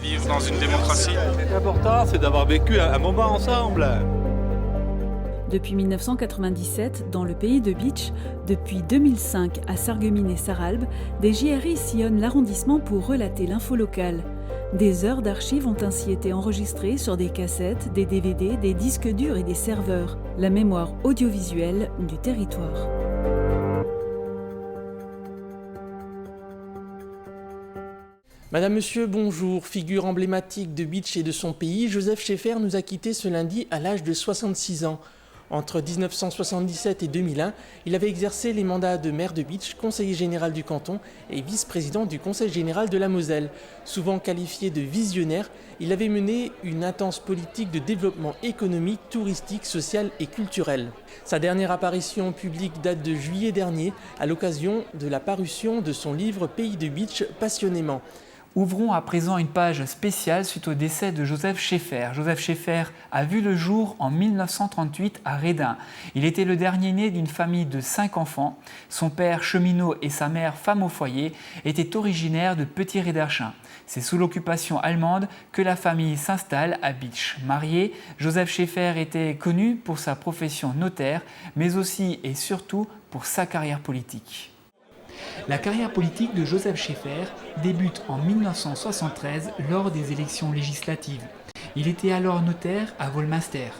vivre dans une démocratie. L'important, c'est d'avoir vécu un moment ensemble. Depuis 1997, dans le pays de Bitche, depuis 2005 à Sarreguemines et Sarralbe, des JRI sillonnent l'arrondissement pour relater l'info locale. Des heures d'archives ont ainsi été enregistrées sur des cassettes, des DVD, des disques durs et des serveurs. La mémoire audiovisuelle du territoire. Madame, Monsieur, bonjour. Figure emblématique de Bitche et de son pays, Joseph Schaeffer nous a quittés ce lundi à l'âge de 66 ans. Entre 1977 et 2001, il avait exercé les mandats de maire de Bitche, conseiller général du canton et vice-président du conseil général de la Moselle. Souvent qualifié de visionnaire, il avait mené une intense politique de développement économique, touristique, social et culturel. Sa dernière apparition publique date de juillet dernier, à l'occasion de la parution de son livre Pays de Bitche, passionnément. Ouvrons à présent une page spéciale suite au décès de Joseph Schaeffer. Joseph Schaeffer a vu le jour en 1938 à Redun. Il était le dernier-né d'une famille de 5 enfants. Son père, cheminot, et sa mère, femme au foyer, étaient originaires de Petit-Rédarchin. C'est sous l'occupation allemande que la famille s'installe à Bitche. Marié, Joseph Schaeffer était connu pour sa profession notaire, mais aussi et surtout pour sa carrière politique. La carrière politique de Joseph Schaeffer débute en 1973 lors des élections législatives. Il était alors notaire à Volminster.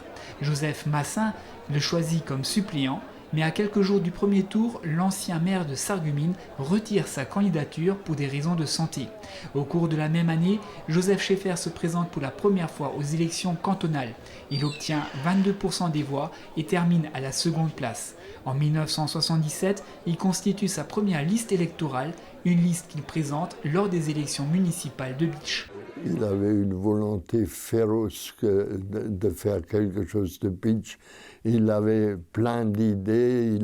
Joseph Massin le choisit comme suppléant, mais à quelques jours du premier tour, l'ancien maire de Sarreguemines retire sa candidature pour des raisons de santé. Au cours de la même année, Joseph Schaeffer se présente pour la première fois aux élections cantonales. Il obtient 22% des voix et termine à la seconde place. En 1977, il constitue sa première liste électorale, une liste qu'il présente lors des élections municipales de Bitche. Il avait une volonté féroce de faire quelque chose de Bitche. Il avait plein d'idées,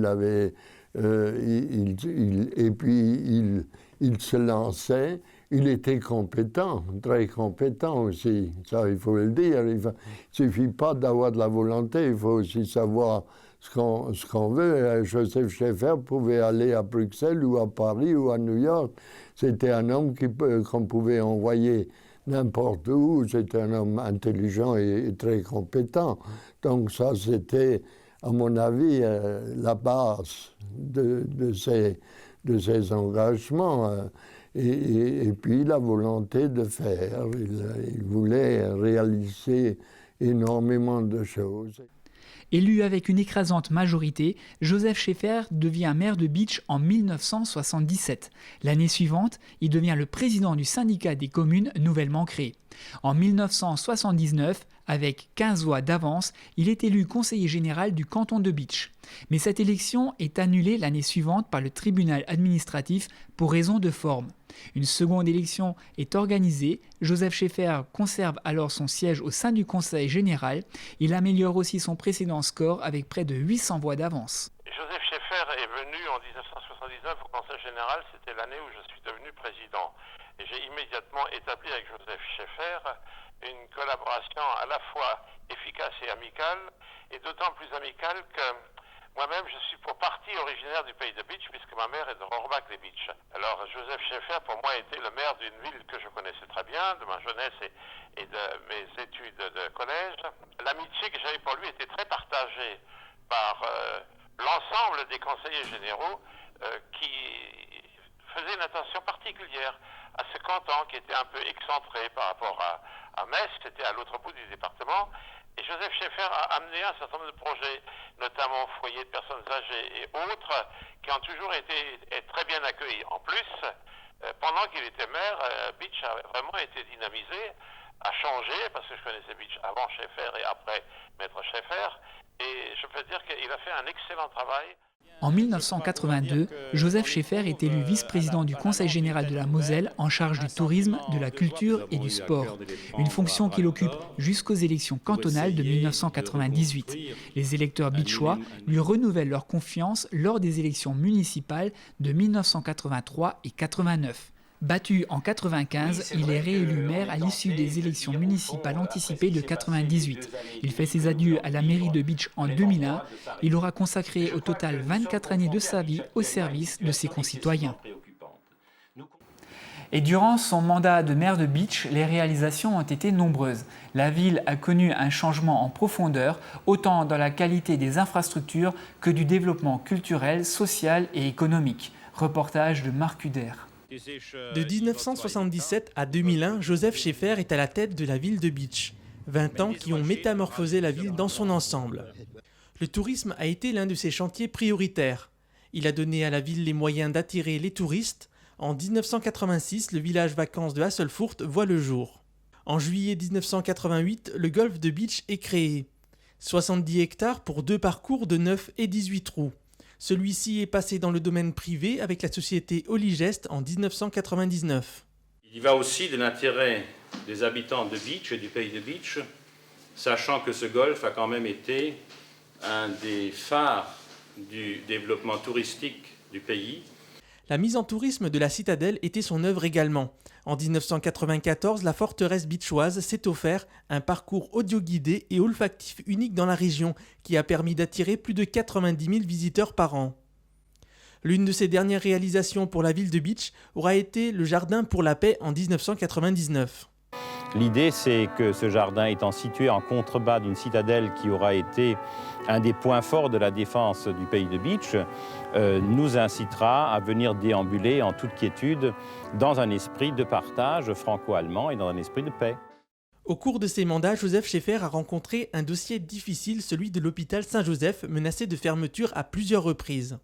et puis il se lançait. Il était compétent, très compétent aussi, ça il faut le dire. Il ne suffit pas d'avoir de la volonté, il faut aussi savoir ce qu'on veut. Joseph Schaeffer pouvait aller à Bruxelles ou à Paris ou à New York. C'était un homme qu'on pouvait envoyer n'importe où. C'était un homme intelligent et très compétent. Donc ça, c'était, à mon avis, la base de ses engagements. Et puis la volonté de faire. Il voulait réaliser énormément de choses. Élu avec une écrasante majorité, Joseph Schaeffer devient maire de Bitche en 1977. L'année suivante, il devient le président du syndicat des communes nouvellement créé. En 1979, avec 15 voix d'avance, il est élu conseiller général du canton de Bitche. Mais cette élection est annulée l'année suivante par le tribunal administratif pour raison de forme. Une seconde élection est organisée. Joseph Schaeffer conserve alors son siège au sein du conseil général. Il améliore aussi son précédent score avec près de 800 voix d'avance. Joseph Schaeffer est venu en 1979 au conseil général. C'était l'année où je suis devenu président. Et j'ai immédiatement établi avec Joseph Schaeffer une collaboration à la fois efficace et amicale, et d'autant plus amicale que moi-même, je suis pour partie originaire du pays de Bitche, puisque ma mère est de Rohrbach-les-Bitches. Alors, Joseph Schaeffer, pour moi, était le maire d'une ville que je connaissais très bien, de ma jeunesse et de mes études de collège. L'amitié que j'avais pour lui était très partagée par l'ensemble des conseillers généraux qui faisaient une attention particulière à ce canton qui était un peu excentré par rapport à Metz, c'était à l'autre bout du département. Et Joseph Schaeffer a amené un certain nombre de projets, notamment foyers de personnes âgées et autres, qui ont toujours été très bien accueillis. En plus, pendant qu'il était maire, Bitche a vraiment été dynamisé, a changé, parce que je connaissais Bitche avant Schaeffer et après Maître Schaeffer, et je peux dire qu'il a fait un excellent travail. En 1982, Joseph Schaeffer est élu vice-président du Conseil général de la Moselle en charge du tourisme, de la culture et du sport. Une fonction qu'il occupe jusqu'aux élections cantonales de 1998. Les électeurs bitchois lui renouvellent leur confiance lors des élections municipales de 1983 et 89. Battu en 1995, il est réélu maire à l'issue des élections municipales anticipées de 1998. Il fait ses adieux à la mairie de Bitche en 2001. Il aura consacré au total 24 années de sa vie au service de ses concitoyens. Et durant son mandat de maire de Bitche, les réalisations ont été nombreuses. La ville a connu un changement en profondeur, autant dans la qualité des infrastructures que du développement culturel, social et économique. Reportage de Marc Huder. De 1977 à 2001, Joseph Schaeffer est à la tête de la ville de Bitche. 20 ans qui ont métamorphosé la ville dans son ensemble. Le tourisme a été l'un de ses chantiers prioritaires. Il a donné à la ville les moyens d'attirer les touristes. En 1986, le village vacances de Hasselfurt voit le jour. En juillet 1988, le golfe de Bitche est créé. 70 hectares pour 2 parcours de 9 et 18 trous. Celui-ci est passé dans le domaine privé avec la société Oligest en 1999. Il y va aussi de l'intérêt des habitants de Bitche et du pays de Bitche, sachant que ce golfe a quand même été un des phares du développement touristique du pays. La mise en tourisme de la citadelle était son œuvre également. En 1994, la forteresse bitchoise s'est offert un parcours audio-guidé et olfactif unique dans la région qui a permis d'attirer plus de 90 000 visiteurs par an. L'une de ses dernières réalisations pour la ville de Bitche aura été le Jardin pour la paix en 1999. L'idée, c'est que ce jardin étant situé en contrebas d'une citadelle qui aura été un des points forts de la défense du pays de Bitche, nous incitera à venir déambuler en toute quiétude dans un esprit de partage franco-allemand et dans un esprit de paix. Au cours de ses mandats, Joseph Schaeffer a rencontré un dossier difficile, celui de l'hôpital Saint-Joseph, menacé de fermeture à plusieurs reprises.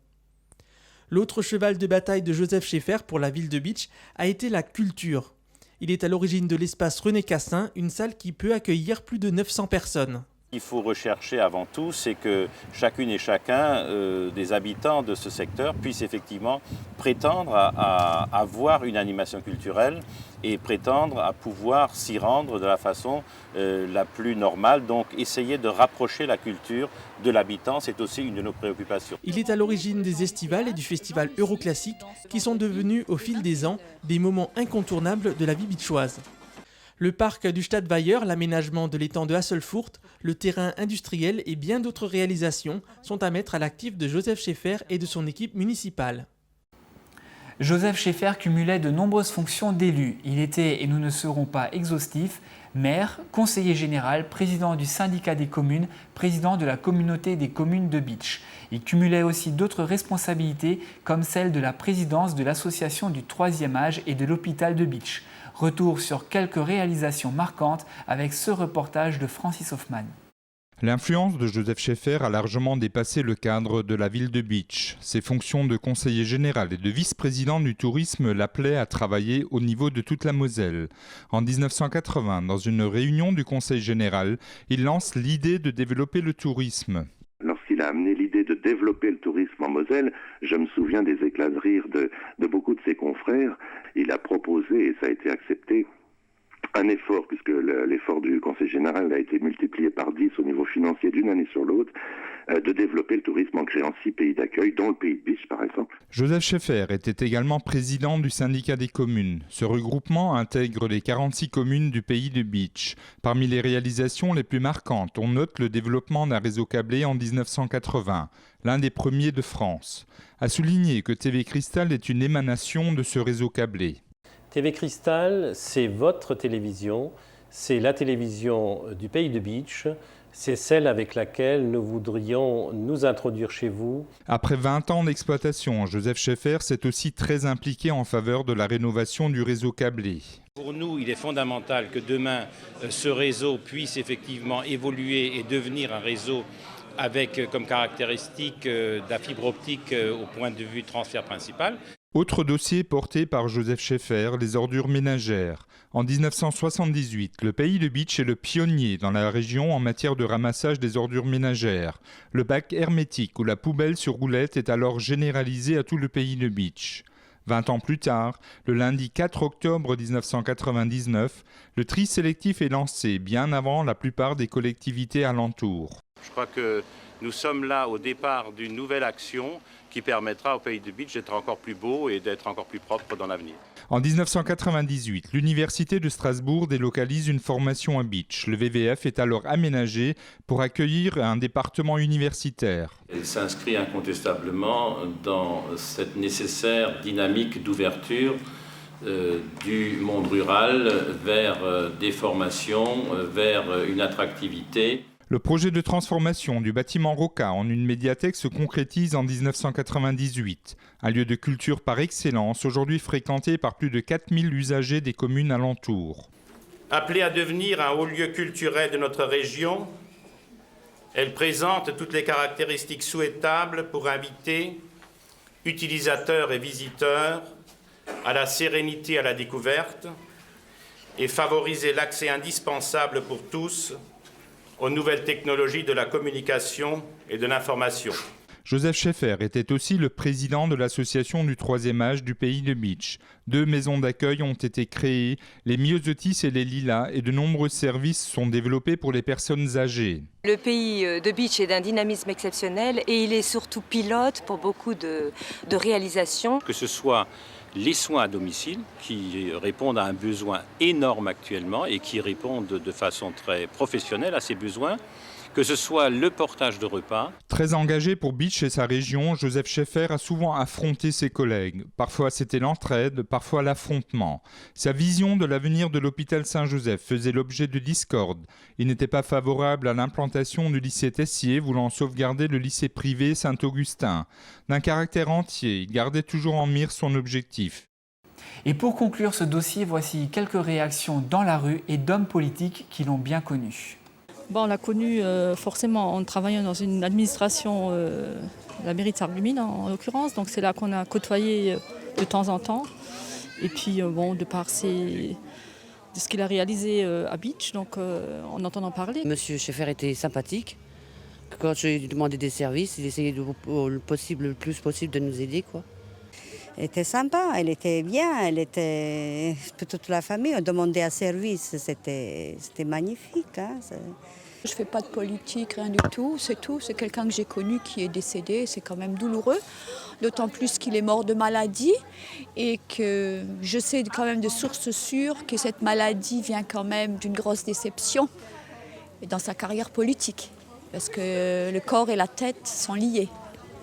L'autre cheval de bataille de Joseph Schaeffer pour la ville de Bitche a été la culture. Il est à l'origine de l'espace René Cassin, une salle qui peut accueillir plus de 900 personnes. Il faut rechercher avant tout, c'est que chacune et chacun des habitants de ce secteur puisse effectivement prétendre à avoir une animation culturelle et prétendre à pouvoir s'y rendre de la façon la plus normale. Donc essayer de rapprocher la culture de l'habitant, c'est aussi une de nos préoccupations. Il est à l'origine des estivales et du festival Euroclassique qui sont devenus au fil des ans des moments incontournables de la vie bitchoise. Le parc du Stadtweiher, l'aménagement de l'étang de Hasselfurt, le terrain industriel et bien d'autres réalisations sont à mettre à l'actif de Joseph Schaeffer et de son équipe municipale. Joseph Schaeffer cumulait de nombreuses fonctions d'élu. Il était, et nous ne serons pas exhaustifs, maire, conseiller général, président du syndicat des communes, président de la communauté des communes de Bitche. Il cumulait aussi d'autres responsabilités comme celle de la présidence de l'association du 3e âge et de l'hôpital de Bitche. Retour sur quelques réalisations marquantes avec ce reportage de Francis Hoffman. L'influence de Joseph Schaeffer a largement dépassé le cadre de la ville de Bitche. Ses fonctions de conseiller général et de vice-président du tourisme l'appelaient à travailler au niveau de toute la Moselle. En 1980, dans une réunion du conseil général, il lance l'idée de développer le tourisme. Lorsqu'il a amené l'idée de développer le tourisme en Moselle, je me souviens des éclats de rire de beaucoup de ses confrères. Il a proposé, et ça a été accepté, un effort, puisque l'effort du Conseil général a été multiplié par 10 au niveau financier d'une année sur l'autre, de développer le tourisme en créant 6 pays d'accueil, dont le pays de Bitche par exemple. Joseph Schaeffer était également président du syndicat des communes. Ce regroupement intègre les 46 communes du pays de Bitche. Parmi les réalisations les plus marquantes, on note le développement d'un réseau câblé en 1980, l'un des premiers de France. À souligner que TV Cristal est une émanation de ce réseau câblé. TV Cristal, c'est votre télévision, c'est la télévision du pays de Bitche, c'est celle avec laquelle nous voudrions nous introduire chez vous. Après 20 ans d'exploitation, Joseph Schaeffer s'est aussi très impliqué en faveur de la rénovation du réseau câblé. Pour nous, il est fondamental que demain, ce réseau puisse effectivement évoluer et devenir un réseau avec comme caractéristique de la fibre optique au point de vue transfert principal. Autre dossier porté par Joseph Schaeffer, les ordures ménagères. En 1978, le pays de Bitche est le pionnier dans la région en matière de ramassage des ordures ménagères. Le bac hermétique ou la poubelle sur roulette est alors généralisé à tout le pays de Bitche. 20 ans plus tard, le lundi 4 octobre 1999, le tri sélectif est lancé bien avant la plupart des collectivités alentours. Je crois que nous sommes là au départ d'une nouvelle action qui permettra au pays de Bitche d'être encore plus beau et d'être encore plus propre dans l'avenir. En 1998, l'Université de Strasbourg délocalise une formation à Bitche. Le VVF est alors aménagé pour accueillir un département universitaire. Elle s'inscrit incontestablement dans cette nécessaire dynamique d'ouverture du monde rural vers des formations, vers une attractivité. Le projet de transformation du bâtiment Roca en une médiathèque se concrétise en 1998. Un lieu de culture par excellence, aujourd'hui fréquenté par plus de 4000 usagers des communes alentours. Appelée à devenir un haut lieu culturel de notre région, elle présente toutes les caractéristiques souhaitables pour inviter utilisateurs et visiteurs à la sérénité et à la découverte et favoriser l'accès indispensable pour tous aux nouvelles technologies de la communication et de l'information. Joseph Schaeffer était aussi le président de l'association du Troisième Âge du pays de Bitche. 2 maisons d'accueil ont été créées, les Myosotis et les Lilas, et de nombreux services sont développés pour les personnes âgées. Le pays de Bitche est d'un dynamisme exceptionnel et il est surtout pilote pour beaucoup de réalisations. Que ce soit les soins à domicile qui répondent à un besoin énorme actuellement et qui répondent de façon très professionnelle à ces besoins, que ce soit le portage de repas. Très engagé pour Bitche et sa région, Joseph Schaeffer a souvent affronté ses collègues. Parfois c'était l'entraide, parfois l'affrontement. Sa vision de l'avenir de l'hôpital Saint-Joseph faisait l'objet de discordes. Il n'était pas favorable à l'implantation du lycée Tessier, voulant sauvegarder le lycée privé Saint-Augustin. D'un caractère entier, il gardait toujours en mire son objectif. Et pour conclure ce dossier, voici quelques réactions dans la rue et d'hommes politiques qui l'ont bien connu. Bon, on l'a connu forcément en travaillant dans une administration, la mairie de Sarreguemines en l'occurrence, donc c'est là qu'on a côtoyé de temps en temps. Et puis bon, de par de ce qu'il a réalisé à Bitche, donc en entendant parler. Monsieur Schaeffer était sympathique. Quand je lui demandais des services, il essayait le plus possible de nous aider, quoi. Elle était sympa, elle était bien, elle était toute la famille, on demandait un service, c'était magnifique. Hein, je ne fais pas de politique, rien du tout, c'est tout. C'est quelqu'un que j'ai connu qui est décédé, c'est quand même douloureux. D'autant plus qu'il est mort de maladie et que je sais quand même de sources sûres que cette maladie vient quand même d'une grosse déception dans sa carrière politique. Parce que le corps et la tête sont liés.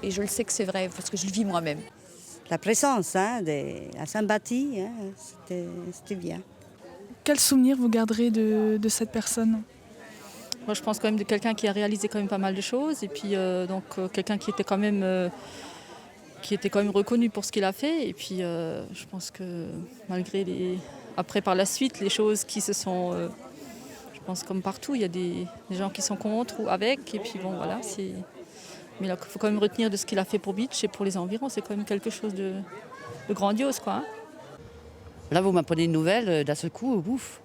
Et je le sais que c'est vrai, parce que je le vis moi-même. La présence, hein, la sympathie, hein, c'était bien. Quel souvenir vous garderez de cette personne ? Moi, je pense quand même de quelqu'un qui a réalisé quand même pas mal de choses. Et puis, quelqu'un qui était quand même reconnu pour ce qu'il a fait. Et puis, je pense que malgré après, par la suite, les choses qui se sont... je pense comme partout, il y a des gens qui sont contre ou avec. Et puis, bon, voilà, c'est... Mais il faut quand même retenir de ce qu'il a fait pour Bitche et pour les environs. C'est quand même quelque chose de grandiose, quoi. Hein. Là, vous m'apprenez une nouvelle, d'un seul coup, bouf,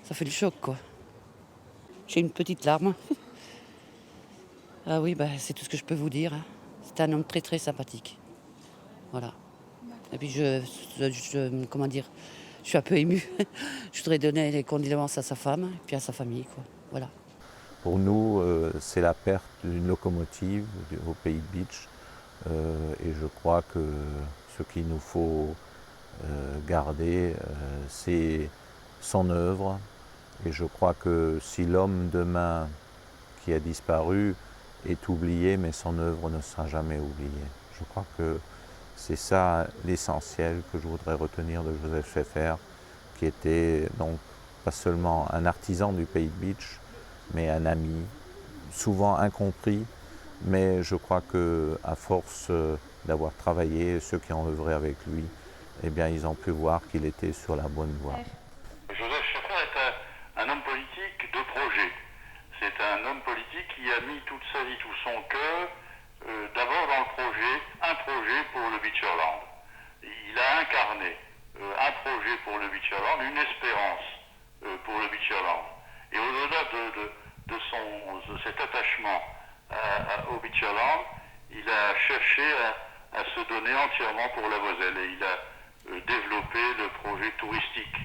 ça fait le choc, quoi. J'ai une petite larme. Ah oui, c'est tout ce que je peux vous dire. Hein. C'est un homme très, très sympathique. Voilà. Et puis, comment dire, je suis un peu émue. Je voudrais donner les condoléances à sa femme et puis à sa famille, quoi. Voilà. Pour nous, c'est la perte d'une locomotive au pays de Bitche. Et je crois que ce qu'il nous faut garder, c'est son œuvre. Et je crois que si l'homme demain qui a disparu est oublié, mais son œuvre ne sera jamais oubliée. Je crois que c'est ça l'essentiel que je voudrais retenir de Joseph Schaeffer, qui était donc pas seulement un artisan du pays de Bitche, mais un ami, souvent incompris, mais je crois qu'à force d'avoir travaillé, ceux qui ont œuvré avec lui, eh bien, ils ont pu voir qu'il était sur la bonne voie. Joseph Schaeffer est un homme politique de projet. C'est un homme politique qui a mis toute sa vie, tout son cœur, d'abord dans le projet, un projet pour le Beacherland. Il a incarné un projet pour le Beacherland, une espérance pour le Beacherland. Et au-delà de cet attachement au Beacherland, il a cherché à se donner entièrement pour la Moselle et il a développé le projet touristique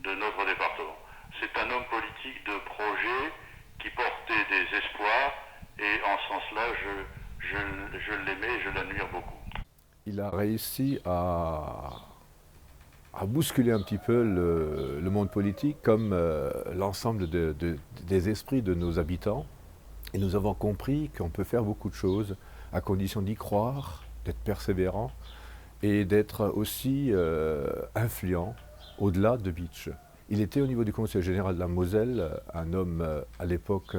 de notre département. C'est un homme politique de projet qui portait des espoirs et en ce sens-là, je l'aimais et je l'admire beaucoup. Il a réussi à bousculer un petit peu le monde politique comme l'ensemble des esprits de nos habitants. Et nous avons compris qu'on peut faire beaucoup de choses à condition d'y croire, d'être persévérant et d'être aussi influent au-delà de Bitche. Il était au niveau du Conseil général de la Moselle, un homme à l'époque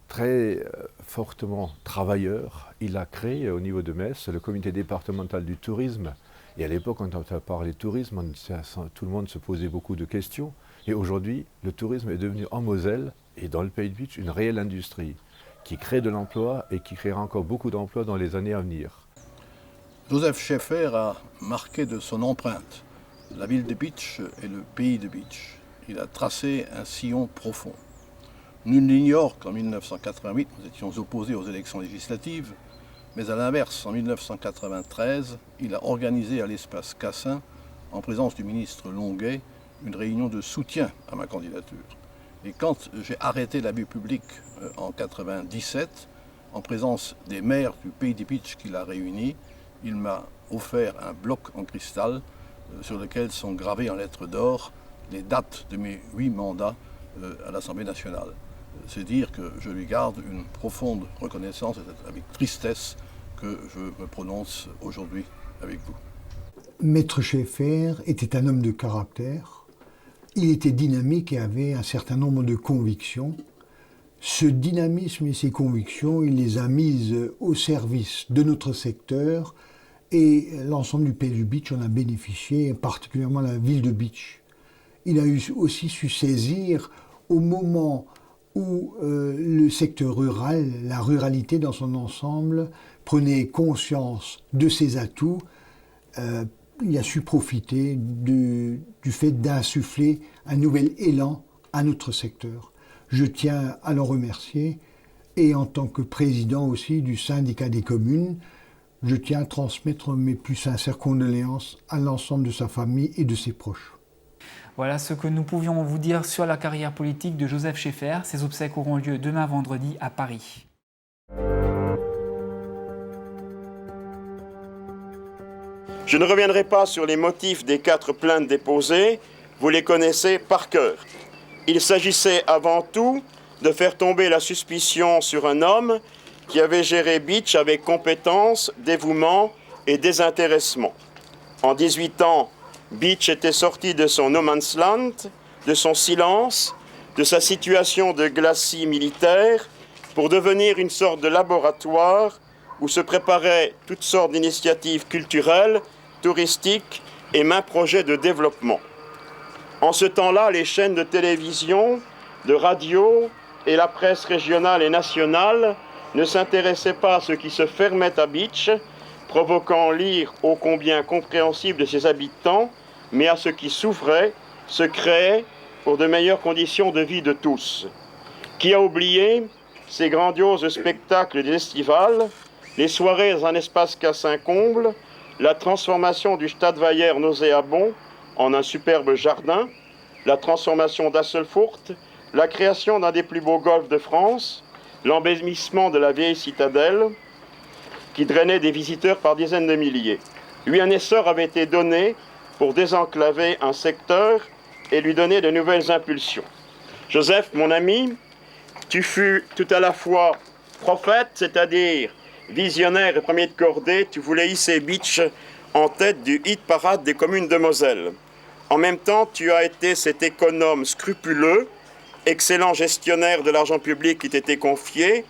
très fortement travailleur. Il a créé au niveau de Metz le comité départemental du tourisme. Et à l'époque, quand on a parlé de tourisme, tout le monde se posait beaucoup de questions. Et aujourd'hui, le tourisme est devenu en Moselle et dans le pays de Bitche une réelle industrie qui crée de l'emploi et qui créera encore beaucoup d'emplois dans les années à venir. Joseph Scheffer a marqué de son empreinte la ville de Bitche et le pays de Bitche. Il a tracé un sillon profond. Nul n'ignore qu'en 1988, nous étions opposés aux élections législatives, mais à l'inverse, en 1993, il a organisé à l'espace Cassin, en présence du ministre Longuet, une réunion de soutien à ma candidature. Et quand j'ai arrêté la vie publique en 1997, en présence des maires du pays de Bitche qu'il a réunis, il m'a offert un bloc en cristal sur lequel sont gravées en lettres d'or les dates de mes 8 mandats à l'Assemblée nationale. C'est dire que je lui garde une profonde reconnaissance et c'est avec tristesse que je me prononce aujourd'hui avec vous. Maître Scheffer était un homme de caractère. Il était dynamique et avait un certain nombre de convictions. Ce dynamisme et ces convictions, il les a mises au service de notre secteur et l'ensemble du pays de Bitche en a bénéficié, particulièrement la ville de Bitche. Il a aussi su saisir au moment où le secteur rural, la ruralité dans son ensemble, prenait conscience de ses atouts. Il a su profiter du fait d'insuffler un nouvel élan à notre secteur. Je tiens à l'en remercier et en tant que président aussi du syndicat des communes, je tiens à transmettre mes plus sincères condoléances à l'ensemble de sa famille et de ses proches. Voilà ce que nous pouvions vous dire sur la carrière politique de Joseph Scheffer. Ses obsèques auront lieu demain vendredi à Paris. Je ne reviendrai pas sur les motifs des 4 plaintes déposées, vous les connaissez par cœur. Il s'agissait avant tout de faire tomber la suspicion sur un homme qui avait géré Bitche avec compétence, dévouement et désintéressement. En 18 ans, Bitche était sorti de son no man's land, de son silence, de sa situation de glacis militaire, pour devenir une sorte de laboratoire où se préparaient toutes sortes d'initiatives culturelles, touristiques et maints projets de développement. En ce temps-là, les chaînes de télévision, de radio et la presse régionale et nationale ne s'intéressaient pas à ce qui se fermait à Bitche, provoquant l'ire ô combien compréhensible de ses habitants, mais à ce qui s'ouvrait, se créait pour de meilleures conditions de vie de tous. Qui a oublié ces grandioses spectacles des estivales, les soirées dans un espace Cassin-Comble, la transformation du Stadtweiher nauséabond en un superbe jardin, la transformation d'Asselfurt, la création d'un des plus beaux golfs de France, l'embellissement de la vieille citadelle qui drainait des visiteurs par dizaines de milliers. Lui, un essor avait été donné pour désenclaver un secteur et lui donner de nouvelles impulsions. Joseph, mon ami, tu fus tout à la fois prophète, c'est-à-dire visionnaire et premier de cordée, tu voulais hisser Bitche en tête du hit parade des communes de Moselle. En même temps, tu as été cet économe scrupuleux, excellent gestionnaire de l'argent public qui t'était confié.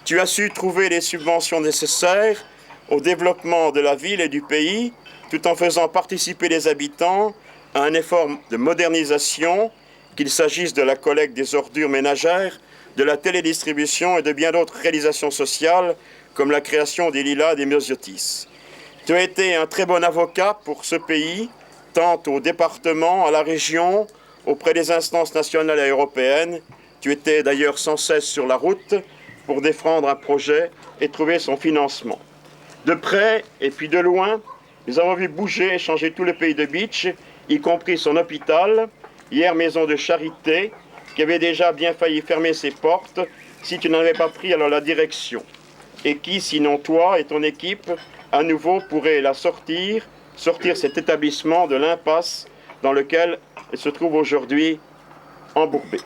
Tu as su trouver les subventions nécessaires au développement de la ville et du pays, tout en faisant participer les habitants à un effort de modernisation, qu'il s'agisse de la collecte des ordures ménagères, de la télédistribution et de bien d'autres réalisations sociales, comme la création des lilas et des myosotis. Tu as été un très bon avocat pour ce pays, tant au département, à la région, auprès des instances nationales et européennes. Tu étais d'ailleurs sans cesse sur la route pour défendre un projet et trouver son financement. De près et puis de loin, nous avons vu bouger et changer tout le pays de Bitche, y compris son hôpital, hier maison de charité, qui avait déjà bien failli fermer ses portes si tu n'en avais pas pris alors la direction. Et qui, sinon toi et ton équipe, à nouveau pourrait la sortir cet établissement de l'impasse dans lequel il se trouve aujourd'hui embourbé.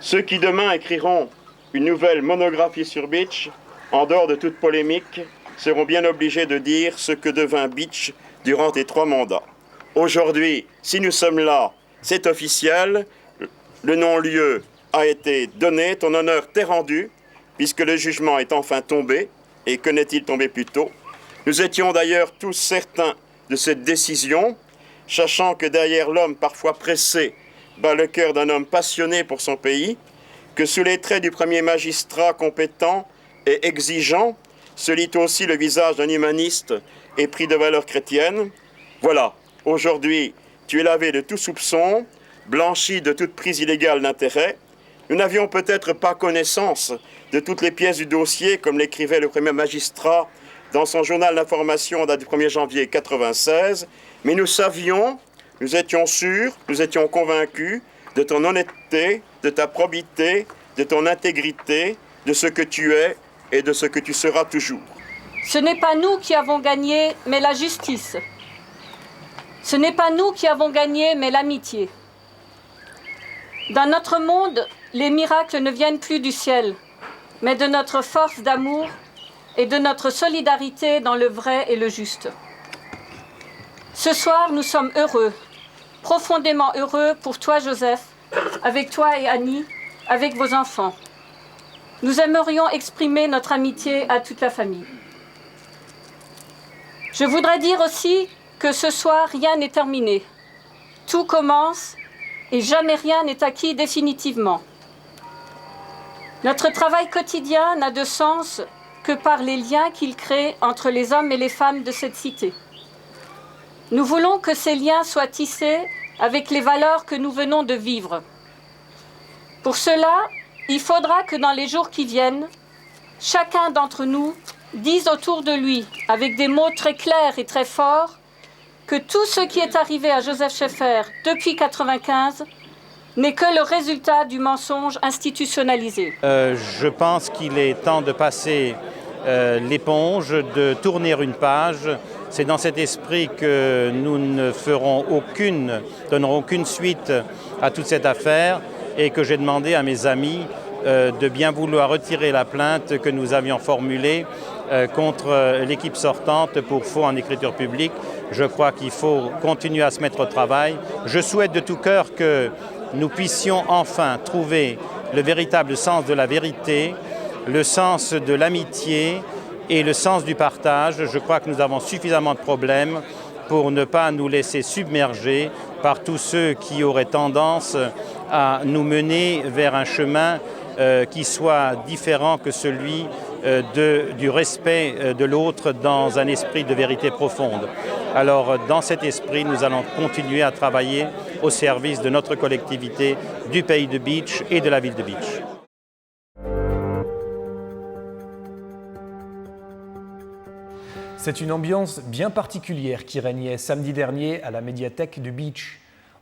Ceux qui demain écriront une nouvelle monographie sur Bitche, en dehors de toute polémique, seront bien obligés de dire ce que devint Bitche durant tes 3 mandats. Aujourd'hui, si nous sommes là, c'est officiel, le non-lieu a été donné, ton honneur t'est rendu, puisque le jugement est enfin tombé, et que n'est-il tombé plus tôt? Nous étions d'ailleurs tous certains de cette décision, sachant que derrière l'homme parfois pressé bat le cœur d'un homme passionné pour son pays, que sous les traits du premier magistrat compétent et exigeant se lit aussi le visage d'un humaniste épris de valeurs chrétiennes. Voilà, aujourd'hui, tu es lavé de tout soupçon, blanchi de toute prise illégale d'intérêt. Nous n'avions peut-être pas connaissance de toutes les pièces du dossier, comme l'écrivait le premier magistrat dans son journal d'information en date du 1er janvier 1996, mais nous savions, nous étions sûrs, nous étions convaincus de ton honnêteté, de ta probité, de ton intégrité, de ce que tu es et de ce que tu seras toujours. Ce n'est pas nous qui avons gagné, mais la justice. Ce n'est pas nous qui avons gagné, mais l'amitié. Dans notre monde, les miracles ne viennent plus du ciel, mais de notre force d'amour et de notre solidarité dans le vrai et le juste. Ce soir, nous sommes heureux, profondément heureux pour toi, Joseph, avec toi et Annie, avec vos enfants. Nous aimerions exprimer notre amitié à toute la famille. Je voudrais dire aussi que ce soir, rien n'est terminé. Tout commence et jamais rien n'est acquis définitivement. Notre travail quotidien n'a de sens que par les liens qu'il crée entre les hommes et les femmes de cette cité. Nous voulons que ces liens soient tissés avec les valeurs que nous venons de vivre. Pour cela, il faudra que dans les jours qui viennent, chacun d'entre nous dise autour de lui, avec des mots très clairs et très forts, que tout ce qui est arrivé à Joseph Schaeffer depuis 1995 n'est que le résultat du mensonge institutionnalisé. Je pense qu'il est temps de passer l'éponge, de tourner une page. C'est dans cet esprit que nous ne donnerons aucune suite à toute cette affaire et que j'ai demandé à mes amis de bien vouloir retirer la plainte que nous avions formulée contre l'équipe sortante pour faux en écriture publique. Je crois qu'il faut continuer à se mettre au travail. Je souhaite de tout cœur que nous puissions enfin trouver le véritable sens de la vérité, le sens de l'amitié et le sens du partage. Je crois que nous avons suffisamment de problèmes pour ne pas nous laisser submerger par tous ceux qui auraient tendance à nous mener vers un chemin qui soit différent que celui du respect de l'autre dans un esprit de vérité profonde. Alors, dans cet esprit, nous allons continuer à travailler au service de notre collectivité, du pays de Beach et de la ville de Beach. C'est une ambiance bien particulière qui régnait samedi dernier à la médiathèque de Beach.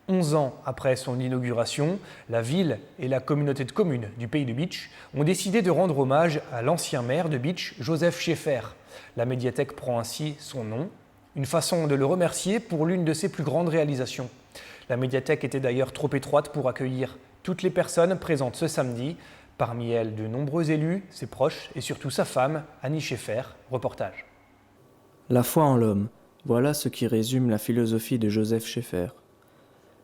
11 ans après son inauguration, la ville et la communauté de communes du pays de Beach ont décidé de rendre hommage à l'ancien maire de Beach, Joseph Schaeffer. La médiathèque prend ainsi son nom, une façon de le remercier pour l'une de ses plus grandes réalisations. La médiathèque était d'ailleurs trop étroite pour accueillir toutes les personnes présentes ce samedi, parmi elles de nombreux élus, ses proches et surtout sa femme, Annie Schaeffer. Reportage. La foi en l'homme, voilà ce qui résume la philosophie de Joseph Schaeffer.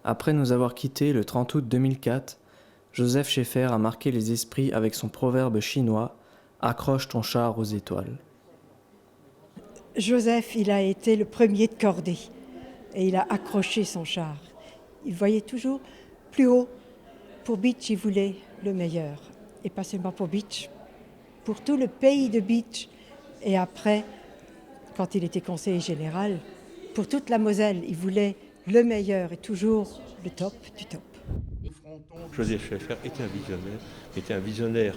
Après nous avoir quittés le 30 août 2004, Joseph Schaeffer a marqué les esprits avec son proverbe chinois « Accroche ton char aux étoiles ». Joseph, il a été le premier de cordée et il a accroché son char. Il voyait toujours plus haut. Pour Beach, il voulait le meilleur. Et pas seulement pour Beach, pour tout le pays de Beach. Et après, quand il était conseiller général, pour toute la Moselle, il voulait le meilleur et toujours le top du top. Joseph Schaeffer était un visionnaire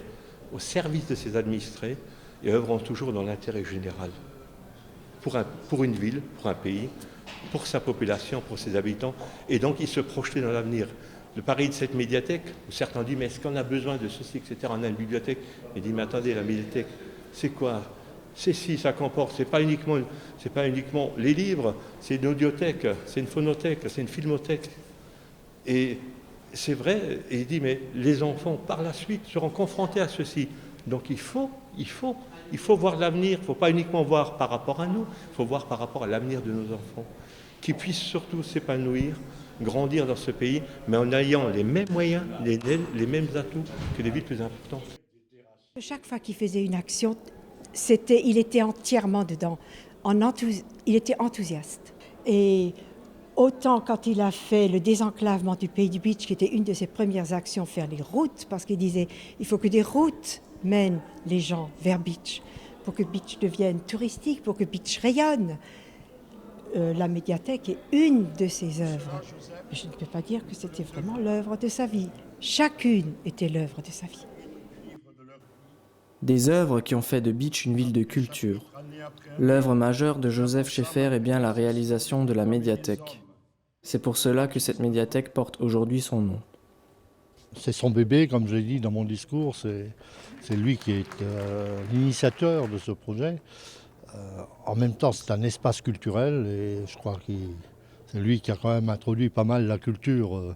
au service de ses administrés et œuvrant toujours dans l'intérêt général. Pour une ville, pour un pays, pour sa population, pour ses habitants. Et donc il se projetait dans l'avenir. Le pari de cette médiathèque, où certains disent mais est-ce qu'on a besoin de ceci, etc. On a une bibliothèque. Il dit mais attendez, la médiathèque, c'est quoi? C'est si ça comporte, c'est pas uniquement les livres, c'est une audiothèque, c'est une phonothèque, c'est une filmothèque. Et c'est vrai, et il dit, mais les enfants, par la suite, seront confrontés à ceci. Donc il faut voir l'avenir, il ne faut pas uniquement voir par rapport à nous, il faut voir par rapport à l'avenir de nos enfants, qui puissent surtout s'épanouir, grandir dans ce pays, mais en ayant les mêmes moyens, les mêmes atouts que les villes plus importantes. Chaque fois qu'il faisait une action, il était entièrement dedans, il était enthousiaste. Et autant quand il a fait le désenclavement du Pays du Beach, qui était une de ses premières actions, faire les routes, parce qu'il disait il faut que des routes mènent les gens vers Beach, pour que Beach devienne touristique, pour que Beach rayonne. La médiathèque est une de ses œuvres. Mais je ne peux pas dire que c'était vraiment l'œuvre de sa vie. Chacune était l'œuvre de sa vie. Des œuvres qui ont fait de Beach une ville de culture. L'œuvre majeure de Joseph Schaeffer est bien la réalisation de la médiathèque. C'est pour cela que cette médiathèque porte aujourd'hui son nom. C'est son bébé, comme je l'ai dit dans mon discours, c'est lui qui est l'initiateur de ce projet. En même temps, c'est un espace culturel et je crois que c'est lui qui a quand même introduit pas mal la culture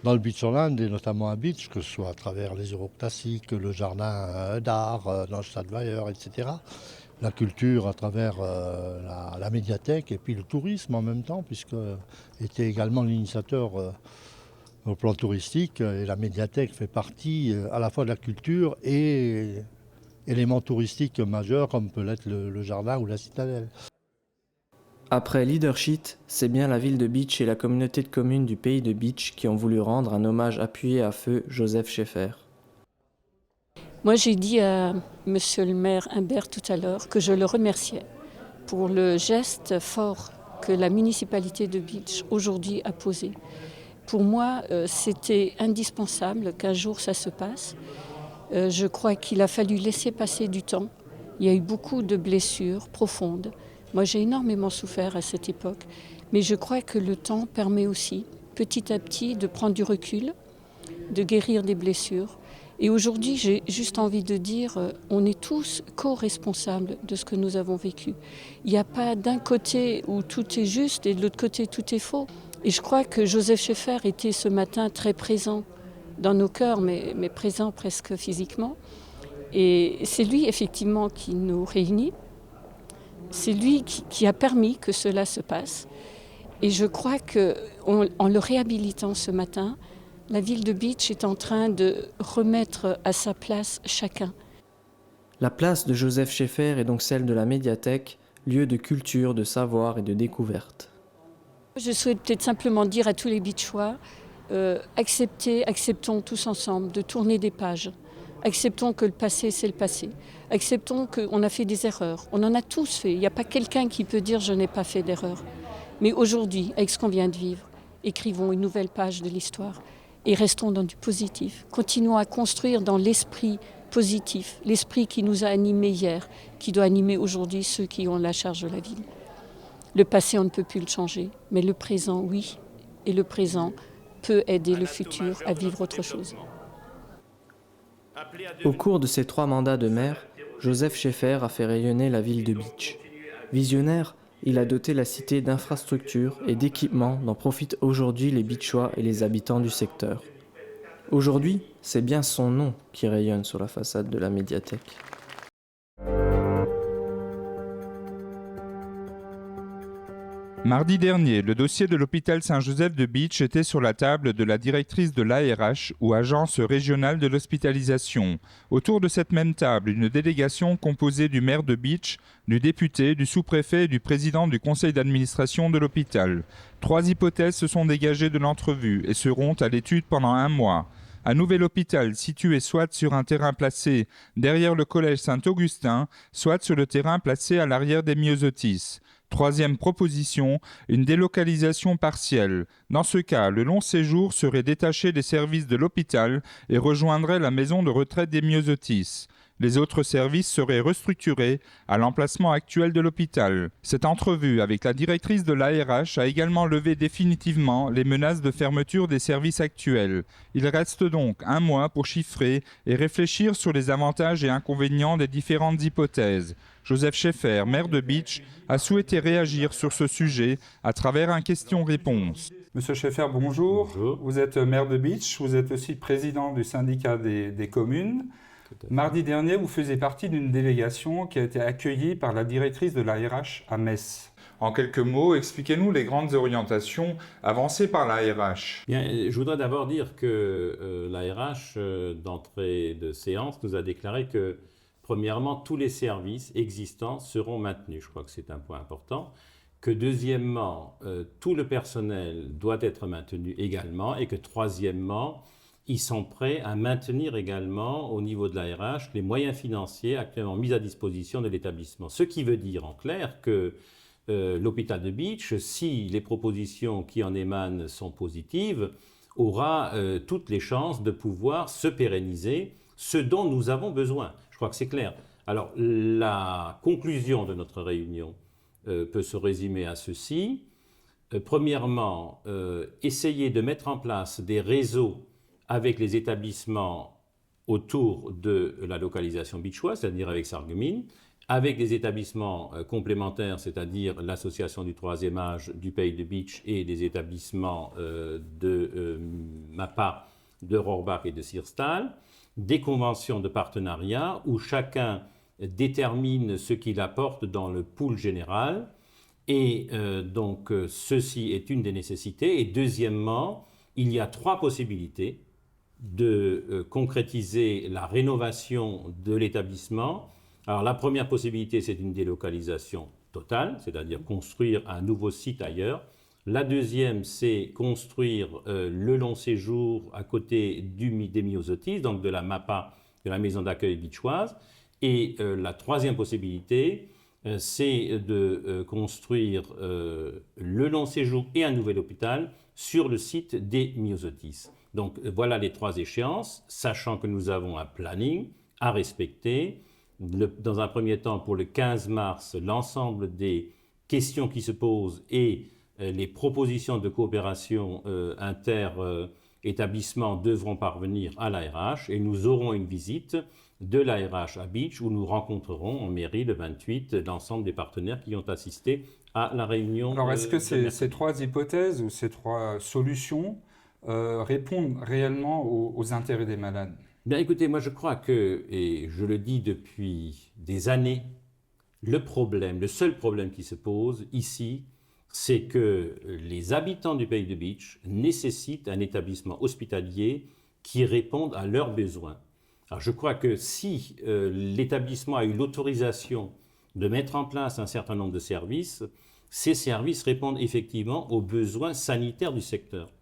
dans le Beachland et notamment à Beach, que ce soit à travers les Europes classiques, le jardin d'art dans le Stadtweiler, etc. La culture à travers la médiathèque et puis le tourisme en même temps, puisqu'il était également l'initiateur au plan touristique et la médiathèque fait partie à la fois de la culture et éléments touristiques majeurs comme peut l'être le jardin ou la citadelle. Après Leadership, c'est bien la ville de Beach et la communauté de communes du pays de Beach qui ont voulu rendre un hommage appuyé à feu Joseph Schaeffer. Moi, j'ai dit à monsieur le maire Imbert tout à l'heure que je le remerciais pour le geste fort que la municipalité de Beach aujourd'hui a posé. Pour moi, c'était indispensable qu'un jour ça se passe. Je crois qu'il a fallu laisser passer du temps. Il y a eu beaucoup de blessures profondes. Moi, j'ai énormément souffert à cette époque, mais je crois que le temps permet aussi, petit à petit, de prendre du recul, de guérir des blessures. Et aujourd'hui, j'ai juste envie de dire, on est tous co-responsables de ce que nous avons vécu. Il n'y a pas d'un côté où tout est juste et de l'autre côté tout est faux. Et je crois que Joseph Schaeffer était ce matin très présent dans nos cœurs, mais présent presque physiquement. Et c'est lui, effectivement, qui nous réunit. C'est lui qui a permis que cela se passe. Et je crois qu'en le réhabilitant ce matin, la ville de Beach est en train de remettre à sa place chacun. La place de Joseph Schaeffer est donc celle de la médiathèque, lieu de culture, de savoir et de découverte. Je souhaite peut-être simplement dire à tous les Beachois, acceptons tous ensemble de tourner des pages. Acceptons que le passé, c'est le passé. Acceptons qu'on a fait des erreurs. On en a tous fait. Il n'y a pas quelqu'un qui peut dire « je n'ai pas fait d'erreur ». Mais aujourd'hui, avec ce qu'on vient de vivre, écrivons une nouvelle page de l'histoire et restons dans du positif. Continuons à construire dans l'esprit positif, l'esprit qui nous a animés hier, qui doit animer aujourd'hui ceux qui ont la charge de la ville. Le passé, on ne peut plus le changer, mais le présent, oui. Et le présent peut aider le futur à vivre autre chose. Au cours de ses 3 mandats de maire, Joseph Schaeffer a fait rayonner la ville de Beach. Visionnaire, il a doté la cité d'infrastructures et d'équipements dont profitent aujourd'hui les Beachois et les habitants du secteur. Aujourd'hui, c'est bien son nom qui rayonne sur la façade de la médiathèque. Mardi dernier, le dossier de l'hôpital Saint-Joseph de Beach était sur la table de la directrice de l'ARH ou Agence régionale de l'hospitalisation. Autour de cette même table, une délégation composée du maire de Beach, du député, du sous-préfet et du président du conseil d'administration de l'hôpital. 3 hypothèses se sont dégagées de l'entrevue et seront à l'étude pendant 1 mois. Un nouvel hôpital situé soit sur un terrain placé derrière le collège Saint-Augustin, soit sur le terrain placé à l'arrière des Myosotis. 3e proposition, une délocalisation partielle. Dans ce cas, le long séjour serait détaché des services de l'hôpital et rejoindrait la maison de retraite des Myosotis. Les autres services seraient restructurés à l'emplacement actuel de l'hôpital. Cette entrevue avec la directrice de l'ARH a également levé définitivement les menaces de fermeture des services actuels. Il reste donc 1 mois pour chiffrer et réfléchir sur les avantages et inconvénients des différentes hypothèses. Joseph Schaeffer, maire de Beach, a souhaité réagir sur ce sujet à travers un question-réponse. Monsieur Schaeffer, bonjour. Bonjour. Vous êtes maire de Beach, vous êtes aussi président du syndicat des communes. Mardi dernier, vous faisiez partie d'une délégation qui a été accueillie par la directrice de l'ARH à Metz. En quelques mots, expliquez-nous les grandes orientations avancées par l'ARH. Bien, je voudrais d'abord dire que l'ARH, d'entrée de séance, nous a déclaré que, premièrement, tous les services existants seront maintenus. Je crois que c'est un point important. Que deuxièmement, tout le personnel doit être maintenu également. Et que troisièmement, ils sont prêts à maintenir également, au niveau de l'ARH, les moyens financiers actuellement mis à disposition de l'établissement. Ce qui veut dire, en clair, que l'hôpital de Bitche, si les propositions qui en émanent sont positives, aura toutes les chances de pouvoir se pérenniser, ce dont nous avons besoin. Je crois que c'est clair. Alors, la conclusion de notre réunion peut se résumer à ceci. Premièrement, essayer de mettre en place des réseaux avec les établissements autour de la localisation bitchoise, c'est-à-dire avec Sarreguemines, avec des établissements complémentaires, c'est-à-dire l'association du troisième âge du Pays de Bitche et des établissements de MAPA, de Rohrbach et de Sirstal, des conventions de partenariat où chacun détermine ce qu'il apporte dans le pool général. Et donc, ceci est une des nécessités. Et deuxièmement, il y a 3 possibilités de concrétiser la rénovation de l'établissement. Alors, la première possibilité, c'est une délocalisation totale, c'est-à-dire construire un nouveau site ailleurs. La deuxième, c'est construire le long séjour à côté des Myosotis, donc de la MAPA, de la maison d'accueil bitchoise. Et la troisième possibilité, c'est de construire le long séjour et un nouvel hôpital sur le site des Myosotis. Donc voilà les 3 échéances, sachant que nous avons un planning à respecter. Dans un premier temps, pour le 15 mars, l'ensemble des questions qui se posent et les propositions de coopération inter-établissements devront parvenir à l'ARH et nous aurons une visite de l'ARH à Bitche où nous rencontrerons en mairie le 28 l'ensemble des partenaires qui ont assisté à la réunion. Alors est-ce que ces 3 hypothèses ou ces 3 solutions répondent réellement aux intérêts des malades ? Bien écoutez, moi je crois que, et je le dis depuis des années, le seul problème qui se pose ici, c'est que les habitants du Pays de Bitche nécessitent un établissement hospitalier qui réponde à leurs besoins. Alors je crois que si l'établissement a eu l'autorisation de mettre en place un certain nombre de services, ces services répondent effectivement aux besoins sanitaires du secteur.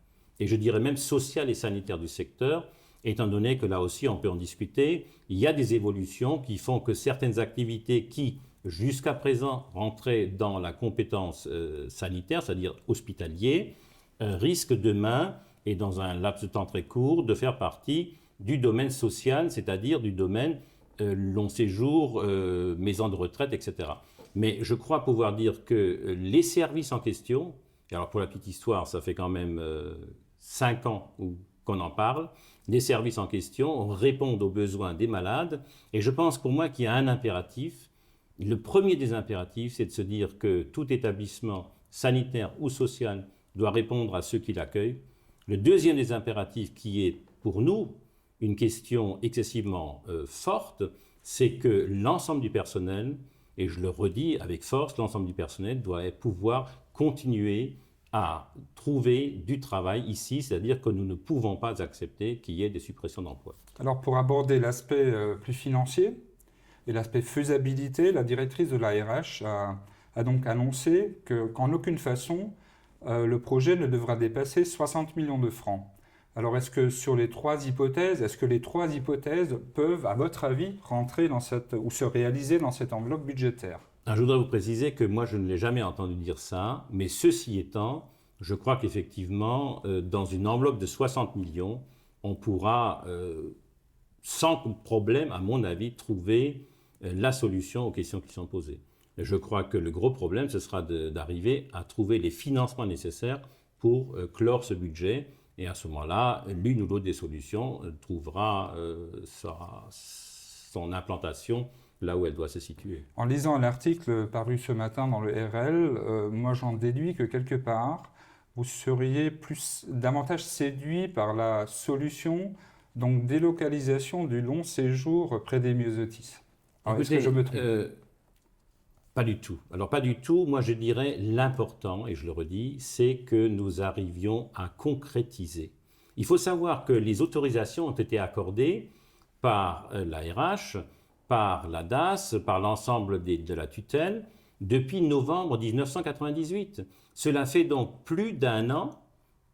Et je dirais même social et sanitaire du secteur, étant donné que là aussi on peut en discuter. Il y a des évolutions qui font que certaines activités qui, jusqu'à présent, rentraient dans la compétence sanitaire, c'est-à-dire hospitalier, risquent demain, et dans un laps de temps très court, de faire partie du domaine social, c'est-à-dire du domaine long séjour, maison de retraite, etc. Mais je crois pouvoir dire que les services en question, et alors pour la petite histoire, ça fait quand même 5 ans qu'on en parle, les services en question répondent aux besoins des malades, et je pense pour moi qu'il y a un impératif. Le premier des impératifs, c'est de se dire que tout établissement sanitaire ou social doit répondre à ceux qui l'accueillent. Le deuxième des impératifs, qui est pour nous une question excessivement forte, c'est que l'ensemble du personnel, et je le redis avec force, l'ensemble du personnel doit pouvoir continuer à trouver du travail ici, c'est-à-dire que nous ne pouvons pas accepter qu'il y ait des suppressions d'emplois. Alors pour aborder l'aspect plus financier et l'aspect faisabilité, la directrice de l'ARH a donc annoncé qu'en aucune façon le projet ne devra dépasser 60 millions de francs. Alors est-ce que sur les 3 hypothèses, est-ce que les 3 hypothèses peuvent, à votre avis, rentrer dans ou se réaliser dans cette enveloppe budgétaire ? Alors, je voudrais vous préciser que moi je ne l'ai jamais entendu dire ça, mais ceci étant, je crois qu'effectivement, dans une enveloppe de 60 millions, on pourra, sans problème, à mon avis, trouver la solution aux questions qui sont posées. Je crois que le gros problème, ce sera d'arriver à trouver les financements nécessaires pour clore ce budget. Et à ce moment-là, l'une ou l'autre des solutions trouvera son implantation là où elle doit se situer. En lisant l'article paru ce matin dans le RL, moi j'en déduis que quelque part, vous seriez davantage séduit par la solution Donc délocalisation du long séjour près des myosotis. Alors, est-ce que je me trompe? Pas du tout. Alors pas du tout, moi je dirais l'important, et je le redis, c'est que nous arrivions à concrétiser. Il faut savoir que les autorisations ont été accordées par l'ARH, par la DAS, par l'ensemble de la tutelle, depuis novembre 1998. Cela fait donc plus d'un an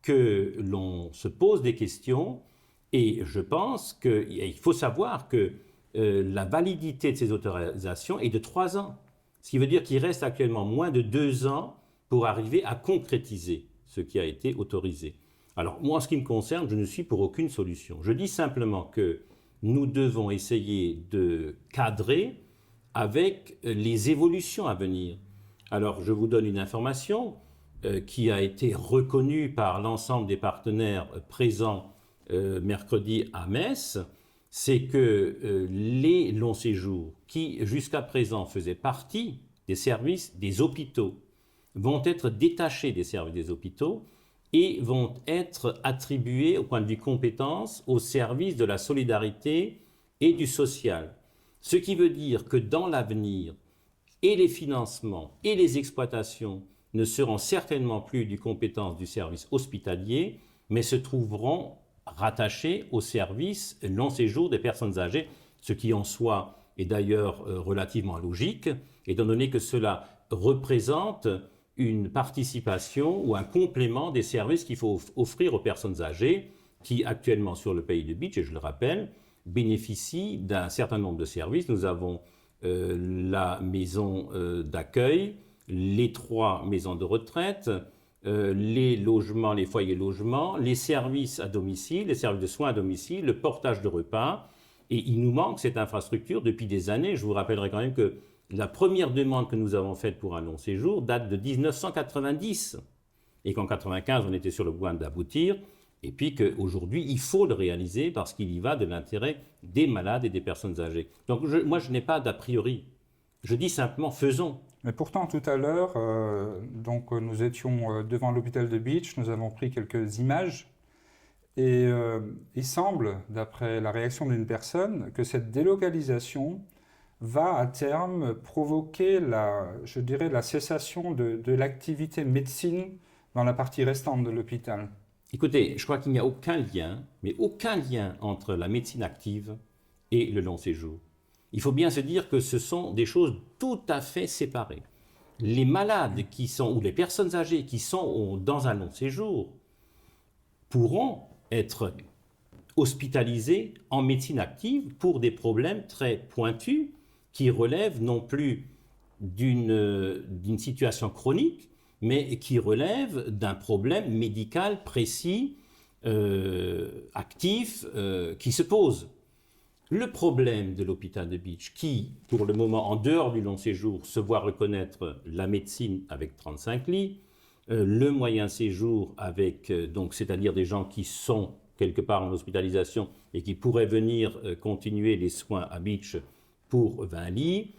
que l'on se pose des questions, et je pense qu'il faut savoir que la validité de ces autorisations est de 3 ans. Ce qui veut dire qu'il reste actuellement moins de 2 ans pour arriver à concrétiser ce qui a été autorisé. Alors moi, en ce qui me concerne, je ne suis pour aucune solution. Je dis simplement que nous devons essayer de cadrer avec les évolutions à venir. Alors je vous donne une information qui a été reconnue par l'ensemble des partenaires présents mercredi à Metz. C'est que les longs séjours, qui jusqu'à présent faisaient partie des services des hôpitaux, vont être détachés des services des hôpitaux et vont être attribués, au point de vue compétences, au service de la solidarité et du social. Ce qui veut dire que dans l'avenir, et les financements et les exploitations ne seront certainement plus du compétence du service hospitalier, mais se trouveront rattachés au service long séjour des personnes âgées, ce qui en soi est d'ailleurs relativement logique, étant donné que cela représente une participation ou un complément des services qu'il faut offrir aux personnes âgées qui actuellement sur le pays de Bitche, et je le rappelle, bénéficient d'un certain nombre de services. Nous avons la maison d'accueil, les 3 maisons de retraite, les logements, les foyers logements, les services à domicile, les services de soins à domicile, le portage de repas. Et il nous manque cette infrastructure depuis des années. Je vous rappellerai quand même que la première demande que nous avons faite pour un long séjour date de 1990. Et qu'en 1995, on était sur le point d'aboutir. Et puis qu'aujourd'hui, il faut le réaliser parce qu'il y va de l'intérêt des malades et des personnes âgées. Donc moi, je n'ai pas d'a priori. Je dis simplement, faisons. Mais pourtant, tout à l'heure, nous étions devant l'hôpital de Bitche, nous avons pris quelques images, et il semble, d'après la réaction d'une personne, que cette délocalisation va à terme provoquer la cessation de l'activité médecine dans la partie restante de l'hôpital. Écoutez, je crois qu'il n'y a aucun lien, mais aucun lien entre la médecine active et le long séjour. Il faut bien se dire que ce sont des choses tout à fait séparées. Les malades ou les personnes âgées qui sont dans un long séjour pourront être hospitalisés en médecine active pour des problèmes très pointus qui relèvent non plus d'une situation chronique, mais qui relèvent d'un problème médical précis, actif, qui se pose. Le problème de l'hôpital de Bitche, qui, pour le moment, en dehors du long séjour, se voit reconnaître la médecine avec 35 lits, le moyen séjour avec, c'est-à-dire des gens qui sont quelque part en hospitalisation et qui pourraient venir continuer les soins à Bitche pour 20 lits,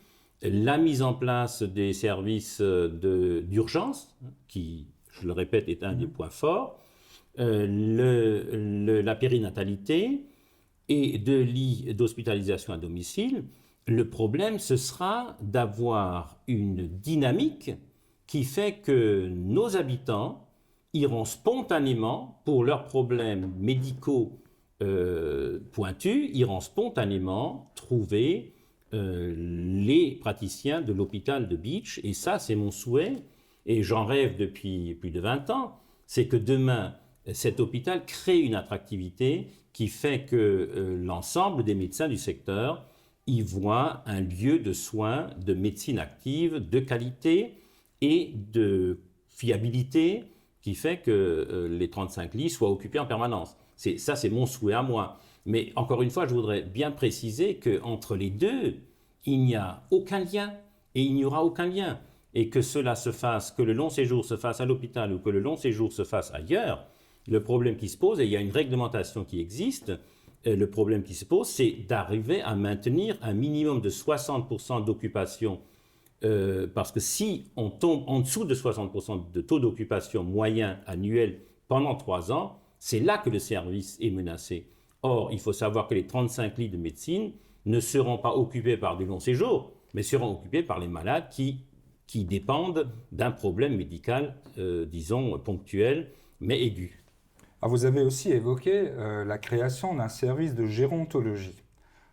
la mise en place des services d'urgence, qui, je le répète, est un des points forts, la périnatalité, et de lits d'hospitalisation à domicile. Le problème, ce sera d'avoir une dynamique qui fait que nos habitants iront spontanément, pour leurs problèmes médicaux pointus, iront spontanément trouver les praticiens de l'hôpital de Bitche. Et ça, c'est mon souhait, et j'en rêve depuis plus de 20 ans, c'est que demain, cet hôpital crée une attractivité qui fait que l'ensemble des médecins du secteur y voient un lieu de soins, de médecine active, de qualité et de fiabilité qui fait que les 35 lits soient occupés en permanence. Ça, c'est mon souhait à moi. Mais encore une fois, je voudrais bien préciser qu'entre les deux, il n'y a aucun lien et il n'y aura aucun lien. Et que cela se fasse, que le long séjour se fasse à l'hôpital ou que le long séjour se fasse ailleurs, le problème qui se pose, et il y a une réglementation qui existe, le problème qui se pose, c'est d'arriver à maintenir un minimum de 60% d'occupation. Parce que si on tombe en dessous de 60% de taux d'occupation moyen annuel pendant 3 ans, c'est là que le service est menacé. Or, il faut savoir que les 35 lits de médecine ne seront pas occupés par du long séjour, mais seront occupés par les malades qui dépendent d'un problème médical, disons, ponctuel, mais aigu. Alors vous avez aussi évoqué la création d'un service de gérontologie.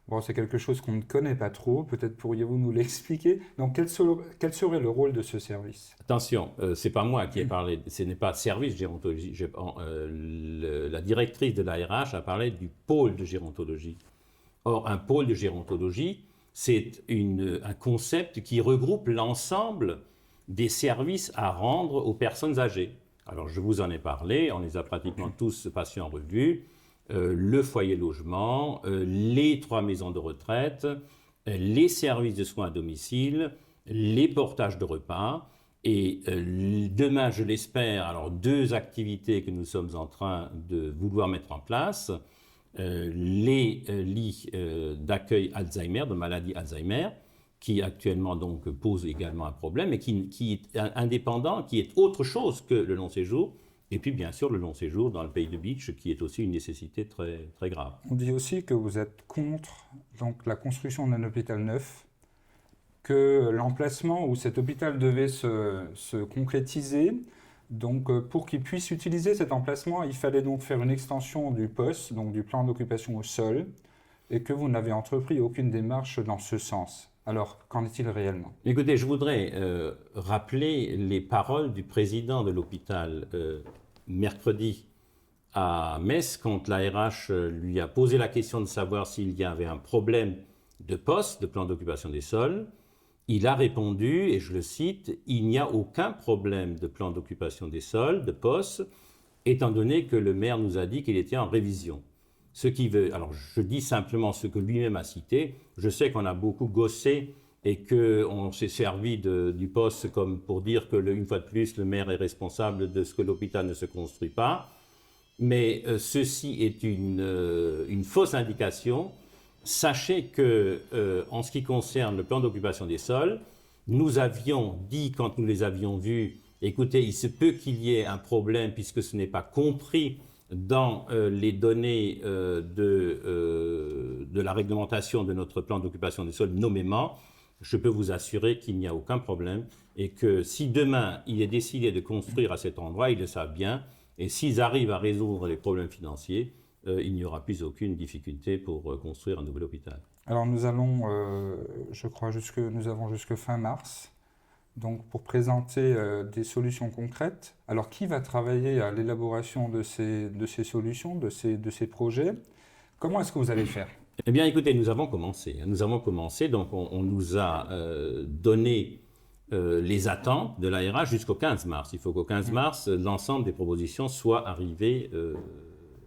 Bon, c'est quelque chose qu'on ne connaît pas trop, peut-être pourriez-vous nous l'expliquer. Donc quel serait le rôle de ce service? Attention, ce n'est pas moi qui ai parlé, ce n'est pas service gérontologie. La directrice de l'ARH a parlé du pôle de gérontologie. Or, un pôle de gérontologie, c'est un concept qui regroupe l'ensemble des services à rendre aux personnes âgées. Alors, je vous en ai parlé, on les a pratiquement tous passés en revue. Le foyer logement, les 3 maisons de retraite, les services de soins à domicile, les portages de repas. Et demain, je l'espère, alors 2 activités que nous sommes en train de vouloir mettre en place. Les lits d'accueil Alzheimer, de maladie Alzheimer, qui actuellement donc pose également un problème, mais qui est indépendant, qui est autre chose que le long séjour. Et puis bien sûr le long séjour dans le pays de Beach, qui est aussi une nécessité très, très grave. On dit aussi que vous êtes contre donc, la construction d'un hôpital neuf, que l'emplacement où cet hôpital devait se concrétiser, donc pour qu'il puisse utiliser cet emplacement, il fallait donc faire une extension du POS, donc du plan d'occupation au sol, et que vous n'avez entrepris aucune démarche dans ce sens. Alors, qu'en est-il réellement? Écoutez, je voudrais rappeler les paroles du président de l'hôpital mercredi à Metz, quand l'ARH lui a posé la question de savoir s'il y avait un problème de POS, de plan d'occupation des sols. Il a répondu, et je le cite, « Il n'y a aucun problème de plan d'occupation des sols, de POS, étant donné que le maire nous a dit qu'il était en révision. » Ce qui veut, alors je dis simplement ce que lui-même a cité. Je sais qu'on a beaucoup gossé et qu'on s'est servi du POS comme pour dire que, une fois de plus, le maire est responsable de ce que l'hôpital ne se construit pas. Mais ceci est une fausse indication. Sachez que, en ce qui concerne le plan d'occupation des sols, nous avions dit, quand nous les avions vus, écoutez, il se peut qu'il y ait un problème puisque ce n'est pas compris dans les données de la réglementation de notre plan d'occupation des sols nommément. Je peux vous assurer qu'il n'y a aucun problème et que si demain il est décidé de construire à cet endroit, ils le savent bien, et s'ils arrivent à résoudre les problèmes financiers, il n'y aura plus aucune difficulté pour construire un nouvel hôpital. Alors nous allons, je crois, nous avons jusque fin mars, donc pour présenter des solutions concrètes. Alors qui va travailler à l'élaboration de ces solutions, de ces projets? Comment est-ce que vous allez faire? Eh bien écoutez, nous avons commencé, donc on nous a donné les attentes de l'ARH jusqu'au 15 mars. Il faut qu'au 15 mars, l'ensemble des propositions soient arrivées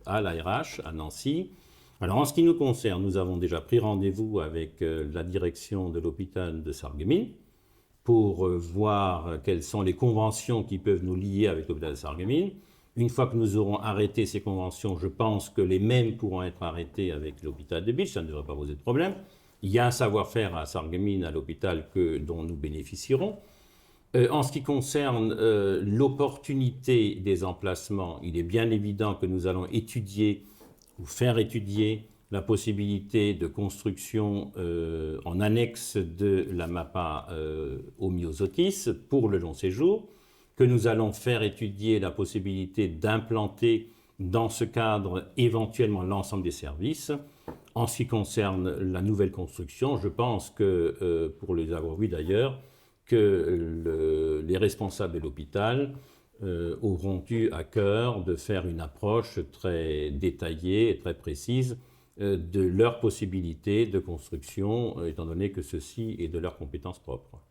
à l'ARH, à Nancy. Alors en ce qui nous concerne, nous avons déjà pris rendez-vous avec la direction de l'hôpital de Sarreguemines pour voir quelles sont les conventions qui peuvent nous lier avec l'hôpital de Sarreguemines. Une fois que nous aurons arrêté ces conventions, je pense que les mêmes pourront être arrêtées avec l'hôpital de Beach, ça ne devrait pas poser de problème. Il y a un savoir-faire à Sarreguemines, à l'hôpital, dont nous bénéficierons. En ce qui concerne l'opportunité des emplacements, il est bien évident que nous allons étudier ou faire étudier la possibilité de construction en annexe de la MAPA Homyosotis pour le long séjour, que nous allons faire étudier la possibilité d'implanter dans ce cadre éventuellement l'ensemble des services. En ce qui concerne la nouvelle construction, je pense que, pour les avoir vus d'ailleurs, que les responsables de l'hôpital auront eu à cœur de faire une approche très détaillée et très précise de leurs possibilités de construction, étant donné que ceci est de leurs compétences propres.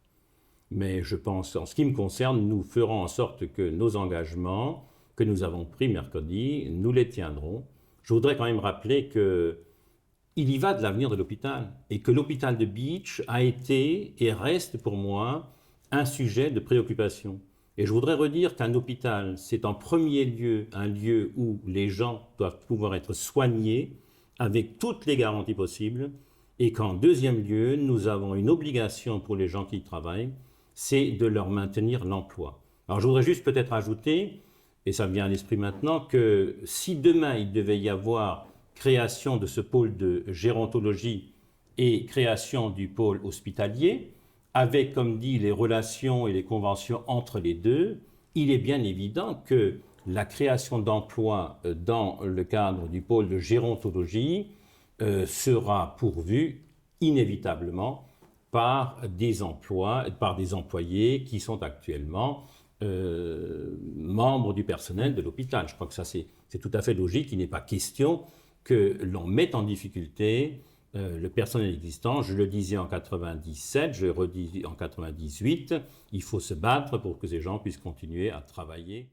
Mais je pense, en ce qui me concerne, nous ferons en sorte que nos engagements que nous avons pris mercredi, nous les tiendrons. Je voudrais quand même rappeler qu'il y va de l'avenir de l'hôpital et que l'hôpital de Beach a été et reste pour moi un sujet de préoccupation. Et je voudrais redire qu'un hôpital, c'est en premier lieu un lieu où les gens doivent pouvoir être soignés avec toutes les garanties possibles, et qu'en deuxième lieu, nous avons une obligation pour les gens qui y travaillent, c'est de leur maintenir l'emploi. Alors je voudrais juste peut-être ajouter, et ça me vient à l'esprit maintenant, que si demain il devait y avoir création de ce pôle de gérontologie et création du pôle hospitalier, avec, comme dit, les relations et les conventions entre les deux, il est bien évident que la création d'emplois dans le cadre du pôle de gérontologie sera pourvue inévitablement par des employés qui sont actuellement membres du personnel de l'hôpital. Je crois que ça c'est tout à fait logique. Il n'est pas question que l'on mette en difficulté le personnel existant. Je le disais en 97, je le redis en 98, il faut se battre pour que ces gens puissent continuer à travailler.